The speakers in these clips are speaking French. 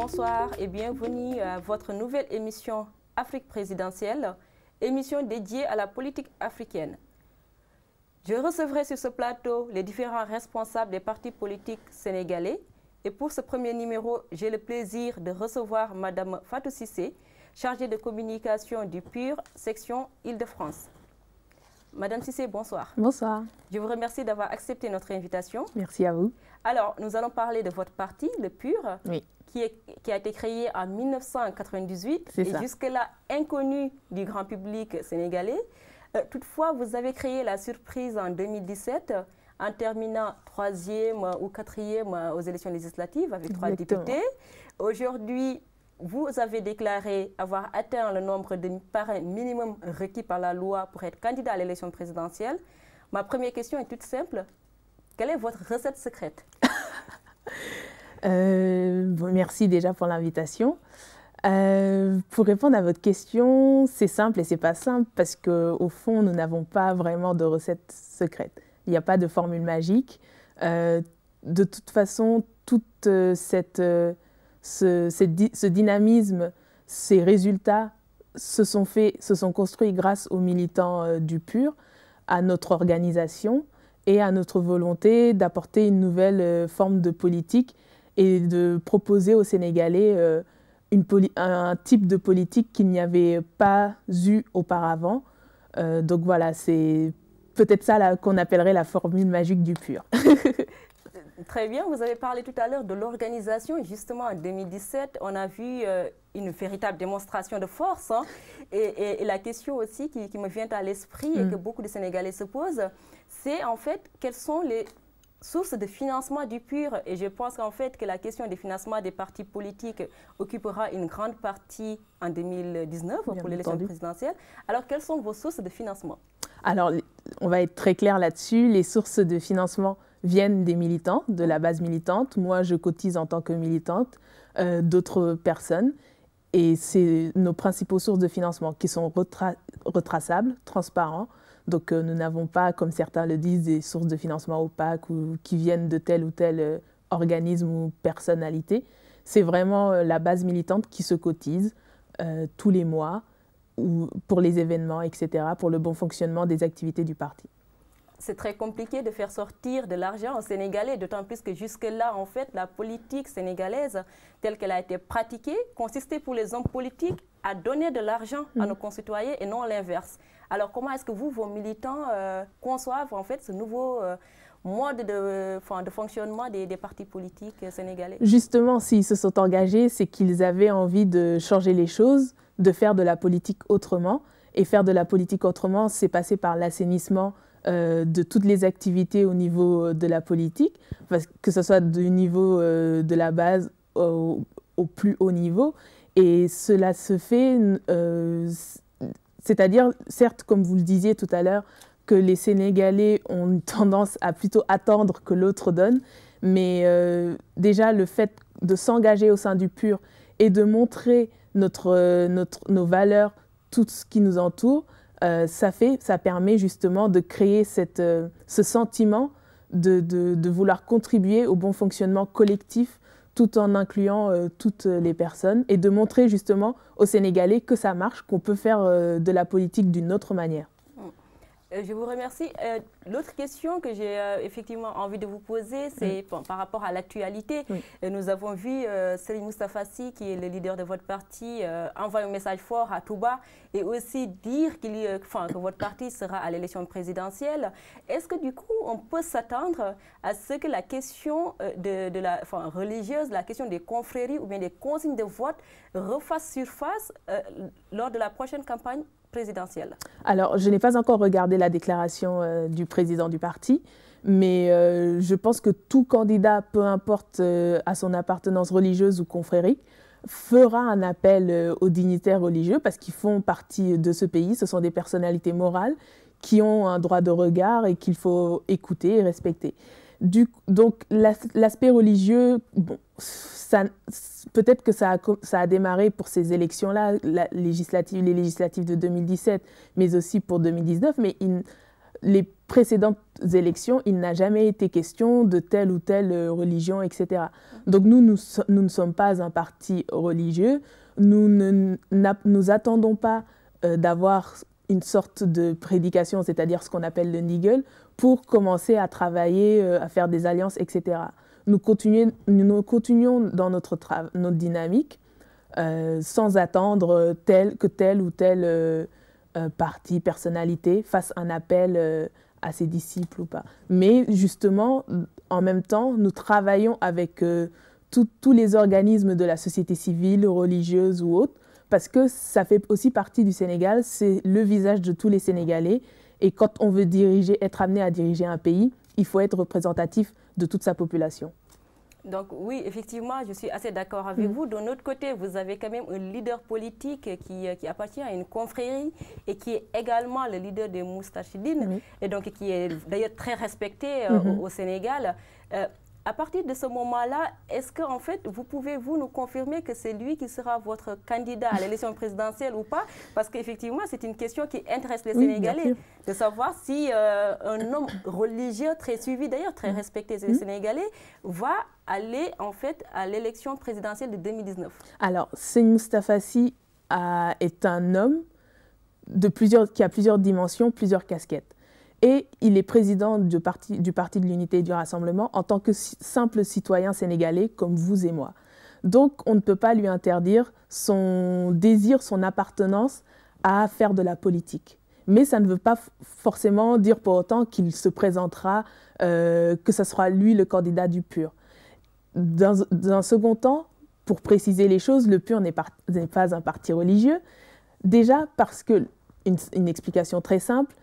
bonsoir et bienvenue à votre nouvelle émission Afrique présidentielle, émission dédiée à la politique africaine. Je recevrai sur ce plateau les différents responsables des partis politiques sénégalais et pour ce premier numéro, j'ai le plaisir de recevoir Madame Fatou Cissé, chargée de communication du PUR, section Île-de-France. Madame Cissé, bonsoir. Bonsoir. Je vous remercie d'avoir accepté notre invitation. Merci à vous. Alors, nous allons parler de votre parti, le PUR, oui. qui a été créé en 1998 et jusque-là inconnu du grand public sénégalais. Toutefois, vous avez créé la surprise en 2017 en terminant 3e ou 4e aux élections législatives avec 3 députés. Aujourd'hui, vous avez déclaré avoir atteint le nombre de parrains minimum requis par la loi pour être candidat à l'élection présidentielle. Ma première question est toute simple. Quelle est votre recette secrète? Merci déjà pour l'invitation. Pour répondre à votre question, c'est simple et c'est pas simple parce qu'au fond, nous n'avons pas vraiment de recette secrète. Il n'y a pas de formule magique. De toute façon, ce dynamisme, ces résultats se sont construits grâce aux militants du PUR, à notre organisation et à notre volonté d'apporter une nouvelle forme de politique et de proposer aux Sénégalais un type de politique qu'il n'y avait pas eu auparavant. Donc voilà, c'est peut-être ça qu'on appellerait la formule magique du PUR. Très bien, vous avez parlé tout à l'heure de l'organisation. Justement, en 2017, on a vu une véritable démonstration de force. Hein. Et la question aussi qui me vient à l'esprit et que beaucoup de Sénégalais se posent, c'est en fait quelles sont les sources de financement du PUR. Et je pense qu'en fait que la question des financements des partis politiques occupera une grande partie en 2019 pour l'élection présidentielle. Alors, quelles sont vos sources de financement? Alors, on va être très clair là-dessus. Les sources de financement viennent des militants, de la base militante. Moi, je cotise en tant que militante, d'autres personnes. Et c'est nos principaux sources de financement qui sont retraçables, transparents. Donc, nous n'avons pas, comme certains le disent, des sources de financement opaques ou qui viennent de tel ou tel organisme ou personnalité. C'est vraiment la base militante qui se cotise tous les mois ou pour les événements, etc., pour le bon fonctionnement des activités du parti. C'est très compliqué de faire sortir de l'argent aux Sénégalais, d'autant plus que jusque-là, en fait, la politique sénégalaise, telle qu'elle a été pratiquée, consistait pour les hommes politiques à donner de l'argent à nos concitoyens et non l'inverse. Alors, comment est-ce que vous, vos militants, conçoivent en fait ce nouveau mode de fonctionnement des partis politiques sénégalais? Justement, s'ils se sont engagés, c'est qu'ils avaient envie de changer les choses, de faire de la politique autrement. Et faire de la politique autrement, c'est passer par l'assainissement de toutes les activités au niveau de la politique, que ce soit du niveau de la base au plus haut niveau. Et cela se fait, c'est-à-dire, certes, comme vous le disiez tout à l'heure, que les Sénégalais ont une tendance à plutôt attendre que l'autre donne, mais déjà le fait de s'engager au sein du PUR et de montrer nos valeurs, tout ce qui nous entoure, ça permet justement de créer ce sentiment de vouloir contribuer au bon fonctionnement collectif tout en incluant toutes les personnes et de montrer justement aux Sénégalais que ça marche, qu'on peut faire de la politique d'une autre manière. Je vous remercie. L'autre question que j'ai effectivement envie de vous poser, c'est par rapport à l'actualité. Nous avons vu Serigne Moustapha Sy, qui est le leader de votre parti, envoyer un message fort à Touba et aussi dire que votre parti sera à l'élection présidentielle. Est-ce que du coup, on peut s'attendre à ce que la question religieuse, la question des confréries ou bien des consignes de vote refasse surface lors de la prochaine campagne présidentielle? Alors, je n'ai pas encore regardé la déclaration du président du parti, mais je pense que tout candidat, peu importe à son appartenance religieuse ou confrérique, fera un appel aux dignitaires religieux parce qu'ils font partie de ce pays. Ce sont des personnalités morales qui ont un droit de regard et qu'il faut écouter et respecter. Donc, l'aspect religieux, bon, peut-être que ça a démarré pour ces élections-là, les législatives de 2017, mais aussi pour 2019, mais précédentes élections, il n'a jamais été question de telle ou telle religion, etc. Donc nous ne sommes pas un parti religieux, nous attendons pas d'avoir une sorte de prédication, c'est-à-dire ce qu'on appelle le niggle, pour commencer à travailler, à faire des alliances, etc. Nous continuons dans notre dynamique sans attendre que tel ou tel parti, personnalité fasse un appel à ses disciples ou pas. Mais justement, en même temps, nous travaillons avec tous les organismes de la société civile, religieuse ou autre, parce que ça fait aussi partie du Sénégal, c'est le visage de tous les Sénégalais. Et quand on veut être amené à diriger un pays, il faut être représentatif de toute sa population. Donc oui, effectivement, je suis assez d'accord avec vous. De notre côté, vous avez quand même un leader politique qui appartient à une confrérie et qui est également le leader des Moustachidines, et donc qui est d'ailleurs très respecté au Sénégal. À partir de ce moment-là, est-ce que en fait, vous pouvez nous confirmer que c'est lui qui sera votre candidat à l'élection présidentielle ou pas? Parce qu'effectivement, c'est une question qui intéresse les Sénégalais, de savoir si un homme religieux très suivi, d'ailleurs très respecté des Sénégalais, va aller en fait à l'élection présidentielle de 2019. Alors, Serigne Moustapha Sy est un homme qui a plusieurs dimensions, plusieurs casquettes. Et il est président du Parti de l'Unité et du Rassemblement en tant que simple citoyen sénégalais comme vous et moi. Donc, on ne peut pas lui interdire son désir, son appartenance à faire de la politique. Mais ça ne veut pas forcément dire pour autant qu'il se présentera, que ce sera lui le candidat du PUR. Dans un second temps, pour préciser les choses, le PUR n'est pas un parti religieux. Déjà parce que, une explication très simple,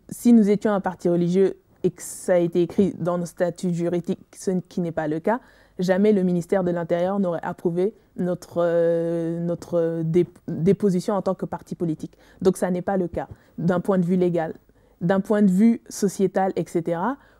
si nous étions un parti religieux et que ça a été écrit dans nos statuts juridiques, ce qui n'est pas le cas, jamais le ministère de l'Intérieur n'aurait approuvé notre déposition en tant que parti politique. Donc ça n'est pas le cas d'un point de vue légal. D'un point de vue sociétal, etc.,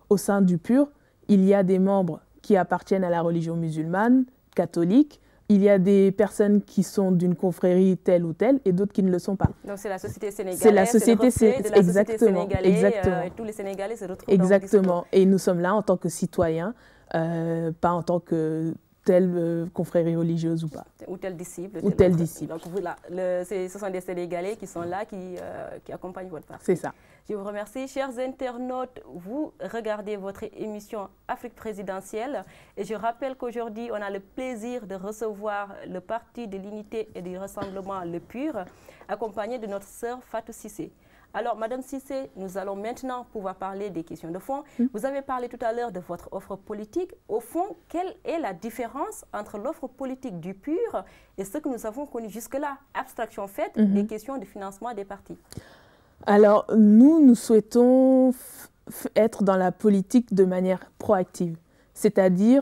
au sein du PUR, il y a des membres qui appartiennent à la religion musulmane, catholique. Il y a des personnes qui sont d'une confrérie telle ou telle et d'autres qui ne le sont pas. Donc c'est la société sénégalaise, c'est la société sénégalaise, exactement. Et tous les Sénégalais se retrouvent exactement. Et nous sommes là en tant que citoyens, pas en tant que telle confrérie religieuse ou pas. Ou tel disciple. Ou tel disciple. Donc voilà, ce sont des Sénégalais qui sont là, qui accompagnent votre parti. C'est ça. Je vous remercie. Chers internautes, vous regardez votre émission Afrique présidentielle. Et je rappelle qu'aujourd'hui, on a le plaisir de recevoir le Parti de l'Unité et du Rassemblement, le PUR, accompagné de notre sœur Fatou Cissé. Alors, Madame Cissé, nous allons maintenant pouvoir parler des questions de fond. Vous avez parlé tout à l'heure de votre offre politique. Au fond, quelle est la différence entre l'offre politique du PUR et ce que nous avons connu jusque-là, abstraction faite, des questions de financement des partis? Alors, nous souhaitons être dans la politique de manière proactive, c'est-à-dire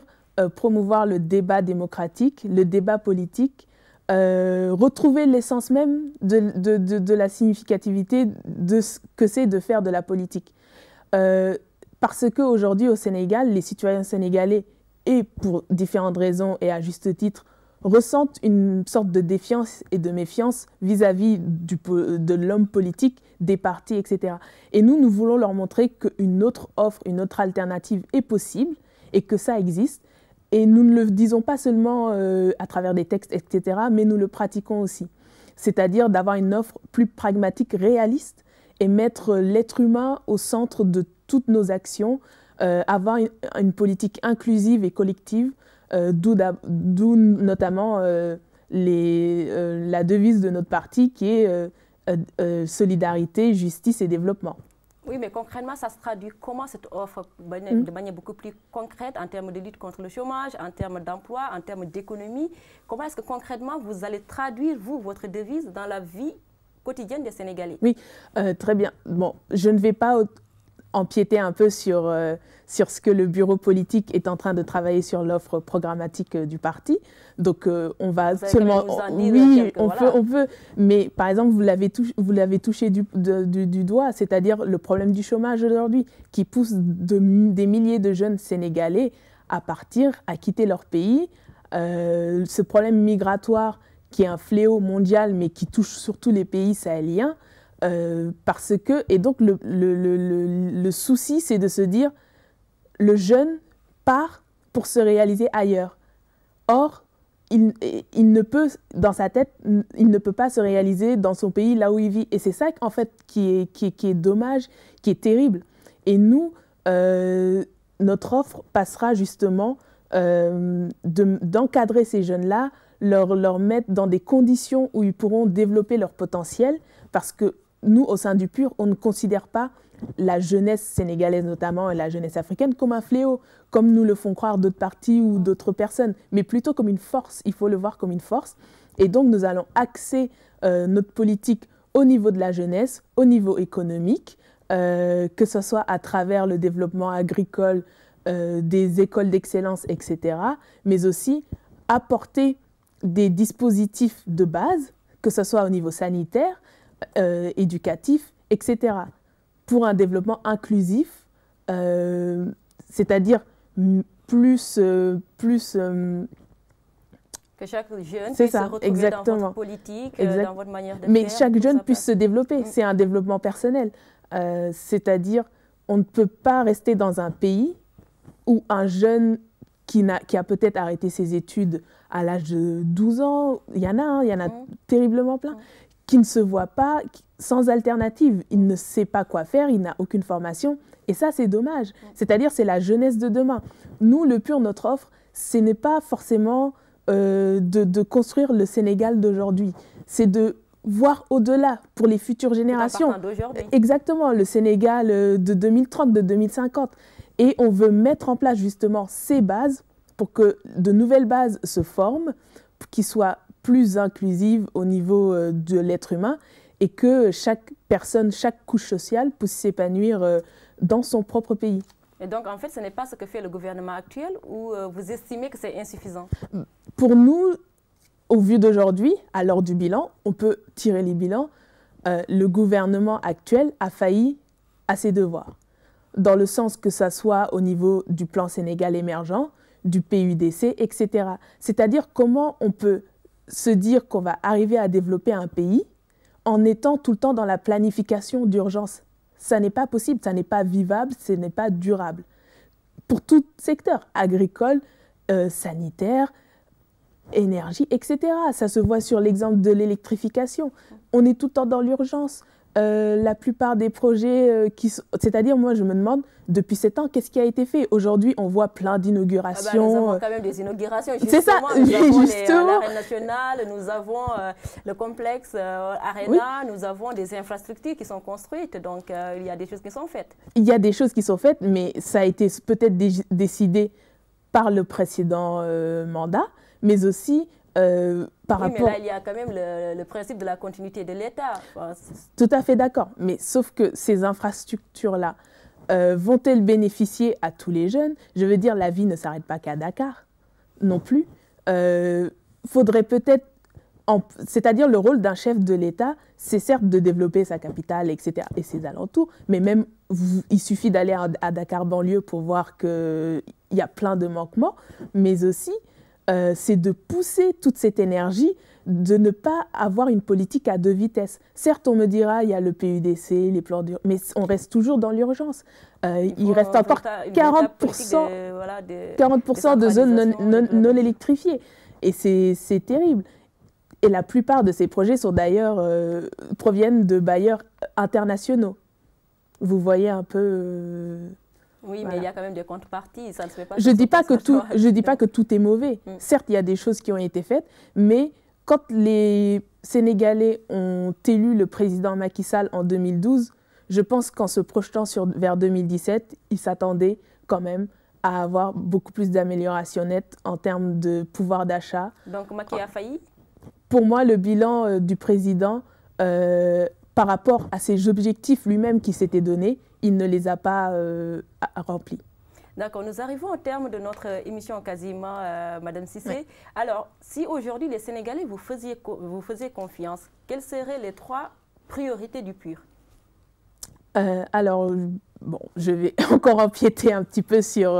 promouvoir le débat démocratique, le débat politique, retrouver l'essence même de la significativité de ce que c'est de faire de la politique. Parce qu'aujourd'hui, au Sénégal, les citoyens sénégalais, et pour différentes raisons et à juste titre, ressentent une sorte de défiance et de méfiance vis-à-vis de l'homme politique, des partis, etc. Et nous voulons leur montrer qu'une autre offre, une autre alternative est possible et que ça existe. Et nous ne le disons pas seulement à travers des textes, etc., mais nous le pratiquons aussi. C'est-à-dire d'avoir une offre plus pragmatique, réaliste, et mettre l'être humain au centre de toutes nos actions, avoir une politique inclusive et collective, d'où notamment la devise de notre parti qui est solidarité, justice et développement. Oui, mais concrètement, ça se traduit comment cette offre de manière beaucoup plus concrète en termes de lutte contre le chômage, en termes d'emploi, en termes d'économie? Comment est-ce que concrètement vous allez traduire, votre devise dans la vie quotidienne des Sénégalais? Oui, très bien. Bon, je ne vais pas empiéter un peu sur ce que le bureau politique est en train de travailler sur l'offre programmatique du parti. Donc, on va seulement... Oui, on peut. Mais par exemple, vous l'avez touché du doigt, c'est-à-dire le problème du chômage aujourd'hui, qui pousse des milliers de jeunes Sénégalais à partir, à quitter leur pays. Ce problème migratoire qui est un fléau mondial, mais qui touche surtout les pays sahéliens, parce que, et donc le souci, c'est de se dire, le jeune part pour se réaliser ailleurs. Or, il ne peut, dans sa tête, il ne peut pas se réaliser dans son pays, là où il vit. Et c'est ça, en fait, qui est dommage, qui est terrible. Et nous, notre offre passera justement d'encadrer ces jeunes-là, leur mettre dans des conditions où ils pourront développer leur potentiel, parce que nous, au sein du PUR, on ne considère pas la jeunesse sénégalaise notamment et la jeunesse africaine comme un fléau, comme nous le font croire d'autres partis ou d'autres personnes, mais plutôt comme une force. Il faut le voir comme une force. Et donc, nous allons axer notre politique au niveau de la jeunesse, au niveau économique, que ce soit à travers le développement agricole, des écoles d'excellence, etc., mais aussi apporter des dispositifs de base, que ce soit au niveau sanitaire, éducatif, etc., pour un développement inclusif, c'est-à-dire plus que chaque jeune puisse se retrouver dans votre politique, dans votre manière de faire. Mais chaque jeune puisse se développer, c'est un développement personnel. C'est-à-dire, on ne peut pas rester dans un pays où un jeune qui a peut-être arrêté ses études à l'âge de 12 ans, il y en a terriblement plein, qui ne se voit pas sans alternative. Il ne sait pas quoi faire, il n'a aucune formation. Et ça, c'est dommage. C'est-à-dire, c'est la jeunesse de demain. Nous, le PUR, notre offre, ce n'est pas forcément de construire le Sénégal d'aujourd'hui. C'est de voir au-delà pour les futures générations. Exactement, le Sénégal de 2030, de 2050. Et on veut mettre en place justement ces bases pour que de nouvelles bases se forment, qui soient plus inclusives au niveau de l'être humain et que chaque personne, chaque couche sociale puisse s'épanouir dans son propre pays. Et donc, en fait, ce n'est pas ce que fait le gouvernement actuel ou vous estimez que c'est insuffisant? Pour nous, au vu d'aujourd'hui, à l'heure du bilan, on peut tirer les bilans. Le gouvernement actuel a failli à ses devoirs, dans le sens que ça soit au niveau du plan Sénégal émergent, du PUDC, etc. C'est-à-dire comment on peut se dire qu'on va arriver à développer un pays en étant tout le temps dans la planification d'urgence. Ça n'est pas possible, ça n'est pas vivable, ce n'est pas durable. Pour tout secteur, agricole, sanitaire, énergie, etc. Ça se voit sur l'exemple de l'électrification. On est tout le temps dans l'urgence. La plupart des projets c'est-à-dire, moi, je me demande, depuis 7 ans, qu'est-ce qui a été fait? Aujourd'hui, on voit plein d'inaugurations. Nous avons quand même des inaugurations. C'est ça, justement. L'Arène nationale, nous avons le complexe Arena, nous avons des infrastructures qui sont construites. Donc, il y a des choses qui sont faites. Il y a des choses qui sont faites, mais ça a été peut-être décidé par le précédent mandat, mais aussi par rapport... mais là, il y a quand même le principe de la continuité de l'État. Tout à fait d'accord. Mais sauf que ces infrastructures-là, vont-elles bénéficier à tous les jeunes? Je veux dire, la vie ne s'arrête pas qu'à Dakar, non plus. Faudrait peut-être... C'est-à-dire, le rôle d'un chef de l'État, c'est certes de développer sa capitale, etc., et ses alentours, mais même, il suffit d'aller à Dakar banlieue pour voir qu'il y a plein de manquements, mais aussi... c'est de pousser toute cette énergie, de ne pas avoir une politique à 2 vitesses. Certes, on me dira, il y a le PUDC, les plans d'urgence, mais on reste toujours dans l'urgence. Il reste encore 40% de zones non électrifiées. Et c'est terrible. Et la plupart de ces projets sont d'ailleurs, proviennent de bailleurs internationaux. Vous voyez un peu... Oui, mais il y a quand même des contreparties, ça ne se fait pas. Je ne dis pas que tout est mauvais. Certes, il y a des choses qui ont été faites, mais quand les Sénégalais ont élu le président Macky Sall en 2012, je pense qu'en se projetant vers 2017, ils s'attendaient quand même à avoir beaucoup plus d'améliorations nettes en termes de pouvoir d'achat. Donc Macky a failli? Pour moi, le bilan du président, par rapport à ses objectifs lui-même qu'il s'était donnés, il ne les a pas remplis. D'accord, nous arrivons au terme de notre émission quasiment, Madame Cissé. Oui. Alors, si aujourd'hui les Sénégalais vous faisiez confiance, quelles seraient les 3 priorités du PUR? Alors, bon, je vais encore empiéter un petit peu sur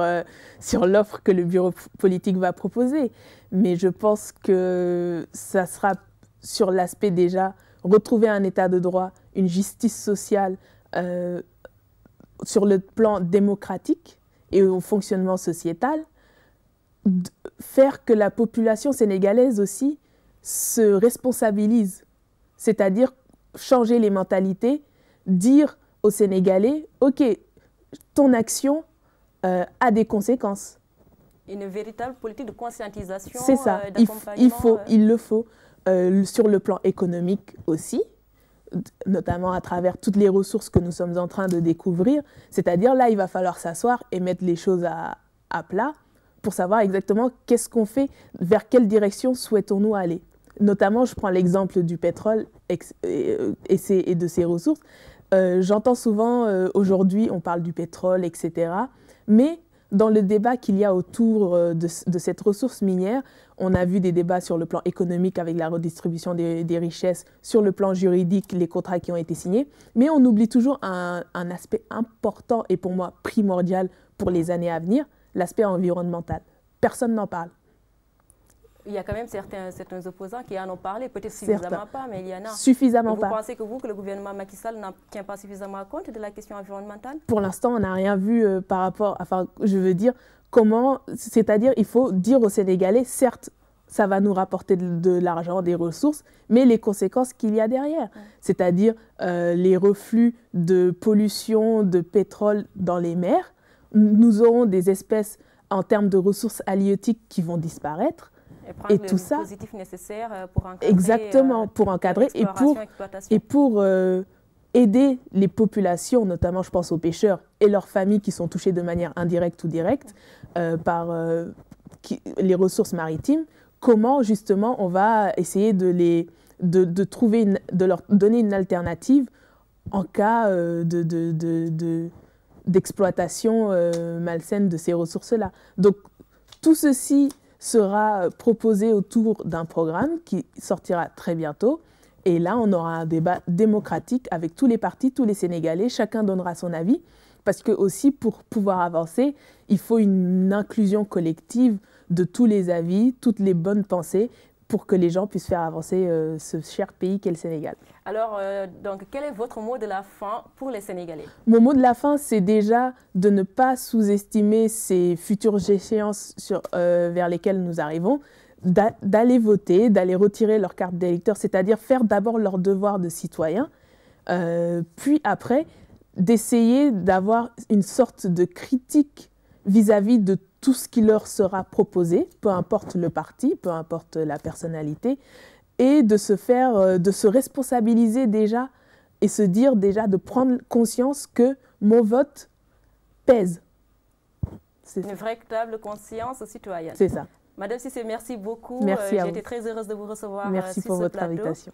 l'offre que le bureau politique va proposer, mais je pense que ça sera sur l'aspect déjà retrouver un état de droit, une justice sociale sur le plan démocratique et au fonctionnement sociétal, faire que la population sénégalaise aussi se responsabilise, c'est-à-dire changer les mentalités, dire aux Sénégalais, OK, ton action a des conséquences. Une véritable politique de conscientisation. C'est ça, il le faut, sur le plan économique aussi, notamment à travers toutes les ressources que nous sommes en train de découvrir. C'est-à-dire là, il va falloir s'asseoir et mettre les choses à plat pour savoir exactement qu'est-ce qu'on fait, vers quelle direction souhaitons-nous aller. Notamment, je prends l'exemple du pétrole et de ses ressources. J'entends souvent, aujourd'hui, on parle du pétrole, etc. Mais dans le débat qu'il y a autour de cette ressource minière, on a vu des débats sur le plan économique avec la redistribution des richesses, sur le plan juridique, les contrats qui ont été signés. Mais on oublie toujours un aspect important et pour moi primordial pour les années à venir, l'aspect environnemental. Personne n'en parle. Il y a quand même certains opposants qui en ont parlé, peut-être suffisamment pas, mais il y en a. Suffisamment pas. Vous pensez que le gouvernement Macky Sall n'en tient pas suffisamment compte de la question environnementale? Pour l'instant, on n'a rien vu par rapport, enfin, je veux dire, comment, c'est-à-dire, il faut dire aux Sénégalais, certes, ça va nous rapporter de l'argent, des ressources, mais les conséquences qu'il y a derrière, c'est-à-dire les reflux de pollution, de pétrole dans les mers, nous aurons des espèces en termes de ressources halieutiques qui vont disparaître. Et tout ça, positif nécessaire pour encadrer. Exactement, pour encadrer et pour aider les populations, notamment je pense aux pêcheurs et leurs familles qui sont touchées de manière indirecte ou directe par les ressources maritimes. Comment justement on va essayer de leur donner une alternative en cas d'exploitation malsaine de ces ressources-là. Donc tout ceci sera proposé autour d'un programme qui sortira très bientôt. Et là, on aura un débat démocratique avec tous les partis, tous les Sénégalais. Chacun donnera son avis. Parce que aussi, pour pouvoir avancer, il faut une inclusion collective de tous les avis, toutes les bonnes pensées, pour que les gens puissent faire avancer ce cher pays qu'est le Sénégal. Alors, donc, quel est votre mot de la fin pour les Sénégalais? Mon mot de la fin, c'est déjà de ne pas sous-estimer ces futures échéances vers lesquelles nous arrivons, d'aller voter, d'aller retirer leur carte d'électeur, c'est-à-dire faire d'abord leur devoir de citoyen, puis après, d'essayer d'avoir une sorte de critique vis-à-vis de tout ce qui leur sera proposé, peu importe le parti, peu importe la personnalité, et de se responsabiliser déjà et se dire déjà de prendre conscience que mon vote pèse. Une véritable conscience citoyenne. C'est ça. Madame Cissé, merci beaucoup. Merci à vous. J'étais très heureuse de vous recevoir sur ce plateau. Merci pour votre invitation.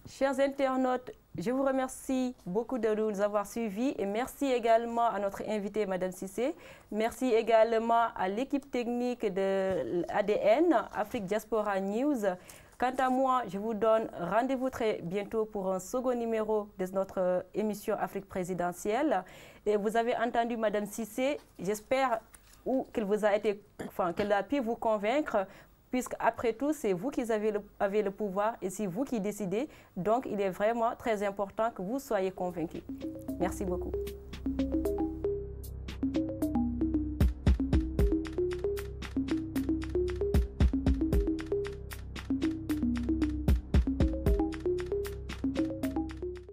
Chers internautes, je vous remercie beaucoup de nous avoir suivis et merci également à notre invitée, Madame Cissé. Merci également à l'équipe technique de ADN, Afrique Diaspora News. Quant à moi, je vous donne rendez-vous très bientôt pour un second numéro de notre émission Afrique présidentielle. Et vous avez entendu Madame Cissé, j'espère qu'elle a pu vous convaincre, puisque après tout, c'est vous qui avez le pouvoir et c'est vous qui décidez. Donc, il est vraiment très important que vous soyez convaincus. Merci beaucoup.